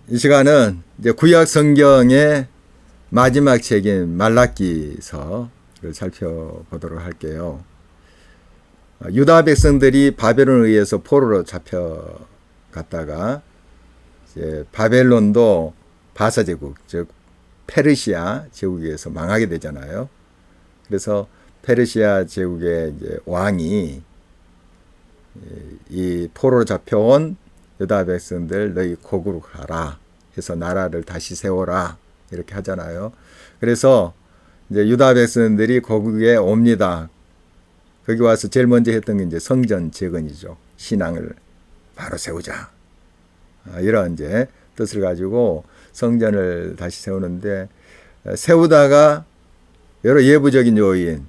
이 시간은 이제 구약 성경의 마지막 책인 말라기서를 살펴보도록 할게요. 유다 백성들이 바벨론에 의해서 포로로 잡혀갔다가 이제 바벨론도 바사 제국, 즉 페르시아 제국에 의해서 망하게 되잖아요. 그래서 페르시아 제국의 이제 왕이 이 포로로 잡혀온 유다 백성들 너희 고국으로 가라 해서 나라를 다시 세워라 이렇게 하잖아요. 그래서 이제 유다 백성들이 고국에 옵니다. 거기 와서 제일 먼저 했던 게 이제 성전 재건이죠. 신앙을 바로 세우자. 이런 이제 뜻을 가지고 성전을 다시 세우는데, 세우다가 여러 예부적인 요인,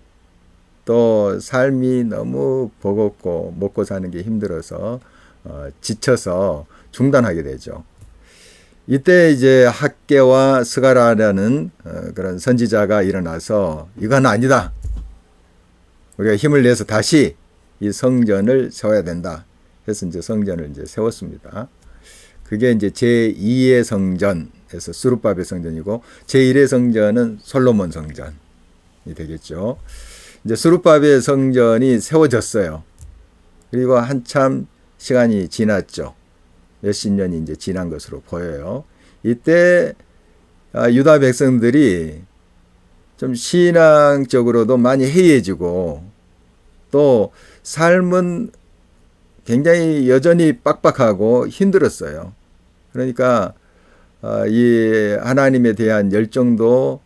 또 삶이 너무 버겁고 먹고 사는 게 힘들어서 지쳐서 중단하게 되죠. 이때 이제 학개와 스가랴라는 그런 선지자가 일어나서 이건 아니다. 우리가 힘을 내서 다시 이 성전을 세워야 된다. 해서 이제 성전을 이제 세웠습니다. 그게 이제 제2의 성전에서 스룹바벨 성전이고, 제1의 성전은 솔로몬 성전이 되겠죠. 이제 스룹바벨 성전이 세워졌어요. 그리고 한참 시간이 지났죠. 몇십 년이 이제 지난 것으로 보여요. 이때 유다 백성들이 좀 신앙적으로도 많이 해이해지고, 또 삶은 굉장히 여전히 빡빡하고 힘들었어요. 그러니까 이 하나님에 대한 열정도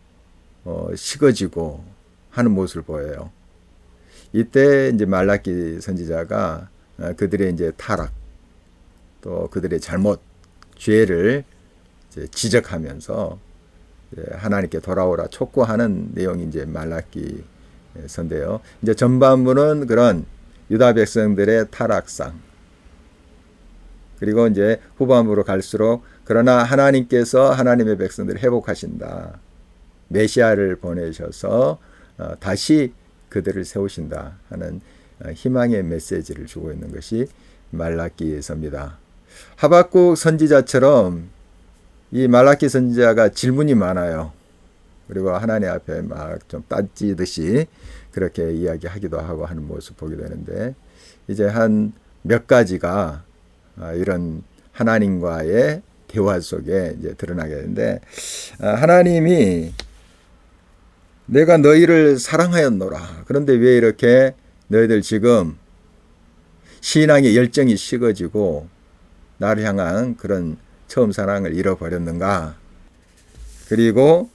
식어지고 하는 모습을 보여요. 이때 이제 말라기 선지자가 그들의 이제 타락, 또 그들의 잘못, 죄를 이제 지적하면서 하나님께 돌아오라 촉구하는 내용이 이제 말라기서인데요. 이제 전반부는 그런 유다 백성들의 타락상, 그리고 이제 후반부로 갈수록 그러나 하나님께서 하나님의 백성들을 회복하신다. 메시아를 보내셔서 다시 그들을 세우신다 하는 희망의 메시지를 주고 있는 것이 말라기서입니다. 하박국 선지자처럼 이 말라기 선지자가 질문이 많아요. 그리고 하나님 앞에 막 좀 따지듯이 그렇게 이야기하기도 하고 하는 모습 보게 되는데, 이제 한 몇 가지가 이런 하나님과의 대화 속에 이제 드러나게 되는데, 하나님이 내가 너희를 사랑하였노라. 그런데 왜 이렇게 너희들 지금 신앙의 열정이 식어지고 나를 향한 그런 처음 사랑을 잃어버렸는가? 그리고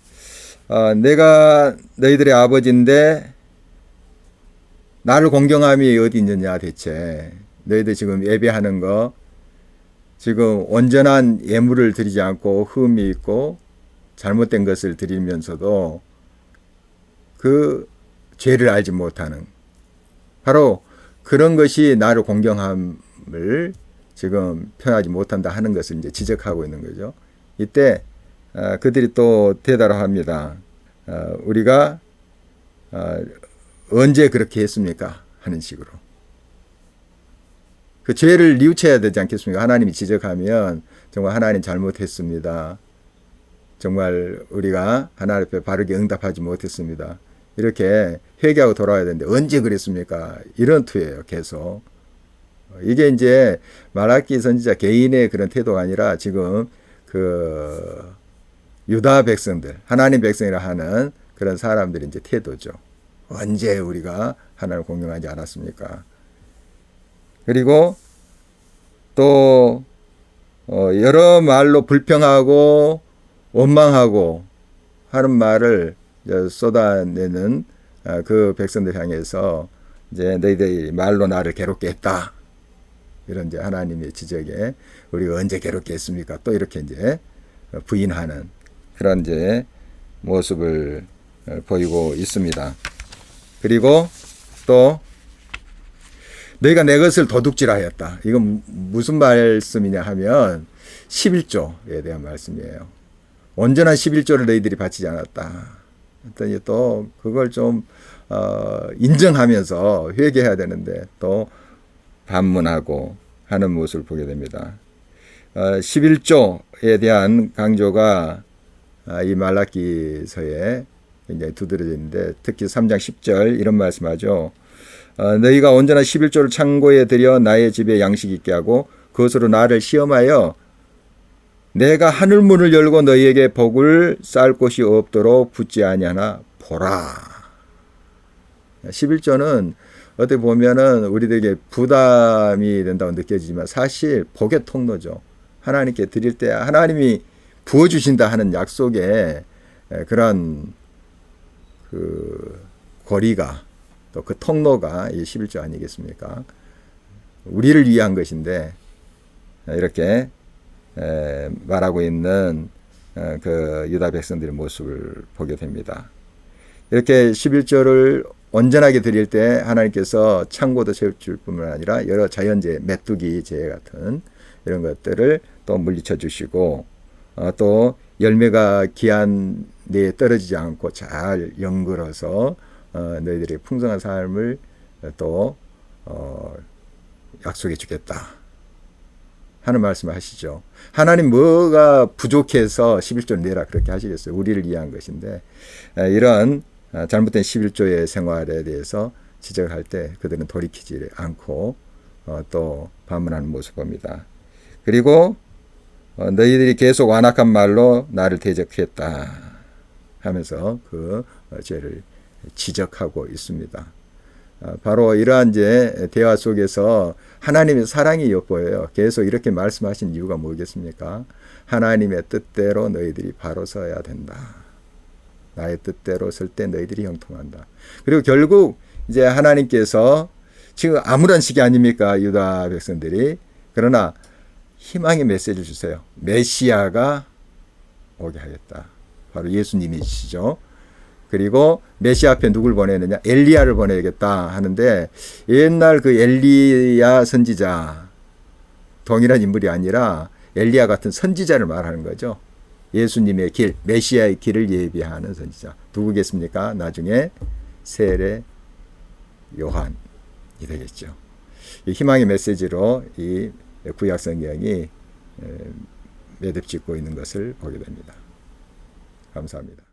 내가 너희들의 아버지인데 나를 공경함이 어디 있느냐 대체. 너희들 지금 예배하는 거 지금 온전한 예물을 드리지 않고 흠이 있고 잘못된 것을 드리면서도 그 죄를 알지 못하는, 바로 그런 것이 나를 공경함을 지금 표현하지 못한다 하는 것을 이제 지적하고 있는 거죠. 이때 그들이 또 대답을 합니다. 우리가 언제 그렇게 했습니까? 하는 식으로. 그 죄를 뉘우쳐야 되지 않겠습니까? 하나님이 지적하면 정말 하나님 잘못했습니다. 정말 우리가 하나님 앞에 바르게 응답하지 못했습니다. 이렇게 회개하고 돌아와야 되는데 언제 그랬습니까? 이런 투예요, 계속. 이게 이제 말라기 선지자 개인의 그런 태도가 아니라 지금 그 유다 백성들, 하나님 백성이라 하는 그런 사람들의 이제 태도죠. 언제 우리가 하나님을 공경하지 않았습니까? 그리고 또 여러 말로 불평하고 원망하고 하는 말을 쏟아내는 그 백성들 향해서 이제 너희들이 말로 나를 괴롭게 했다. 이런 이제 하나님의 지적에 우리가 언제 괴롭게 했습니까? 또 이렇게 이제 부인하는 그런 이제 모습을 보이고 있습니다. 그리고 또 너희가 내 것을 도둑질하였다. 이건 무슨 말씀이냐 하면 11조에 대한 말씀이에요. 온전한 11조를 너희들이 바치지 않았다. 했더니 또 그걸 좀 인정하면서 회개해야 되는데 또 반문하고 하는 모습을 보게 됩니다. 11조에 대한 강조가 이 말라기서에 굉장히 두드러져 있는데 특히 3장 10절 이런 말씀하죠. 너희가 온전한 11조를 창고에 들여 나의 집에 양식 있게 하고 그것으로 나를 시험하여 내가 하늘문을 열고 너희에게 복을 쌓을 곳이 없도록 붙지 아니하나 보라. 11조는 어떻게 보면은 우리들에게 부담이 된다고 느껴지지만 사실 복의 통로죠. 하나님께 드릴 때 하나님이 부어주신다 하는 약속의 그런 그 고리가 또 그 통로가 이 11조 아니겠습니까? 우리를 위한 것인데 이렇게 말하고 있는 그 유다 백성들의 모습을 보게 됩니다. 이렇게 11조를 온전하게 드릴 때 하나님께서 창고도 세워줄 뿐만 아니라 여러 자연재해, 메뚜기 재해 같은 이런 것들을 또 물리쳐 주시고 또 열매가 기한 내에 떨어지지 않고 잘 연글어서 너희들의 풍성한 삶을 또 약속해 주겠다 하는 말씀을 하시죠. 하나님 뭐가 부족해서 11조를 내라 그렇게 하시겠어요. 우리를 위한 것인데 이런 잘못된 11조의 생활에 대해서 지적을 할 때 그들은 돌이키지 않고 또 반문하는 모습을 봅니다. 그리고 너희들이 계속 완악한 말로 나를 대적했다 하면서 그 죄를 지적하고 있습니다. 바로 이러한 이제 대화 속에서 하나님의 사랑이 엿보여요. 계속 이렇게 말씀하신 이유가 뭐겠습니까? 하나님의 뜻대로 너희들이 바로 서야 된다. 나의 뜻대로 설 때 너희들이 형통한다. 그리고 결국 이제 하나님께서 지금 아무런 시기 아닙니까? 유다 백성들이. 그러나 희망의 메시지를 주세요. 메시아가 오게 하겠다. 바로 예수님이시죠. 그리고 메시아 앞에 누굴 보내느냐? 엘리야를 보내야겠다 하는데 옛날 그 엘리야 선지자 동일한 인물이 아니라 엘리야 같은 선지자를 말하는 거죠. 예수님의 길, 메시아의 길을 예비하는 선지자. 누구겠습니까? 나중에 세례 요한이 되겠죠. 이 희망의 메시지로 이 구약 성경이 매듭짓고 있는 것을 보게 됩니다. 감사합니다.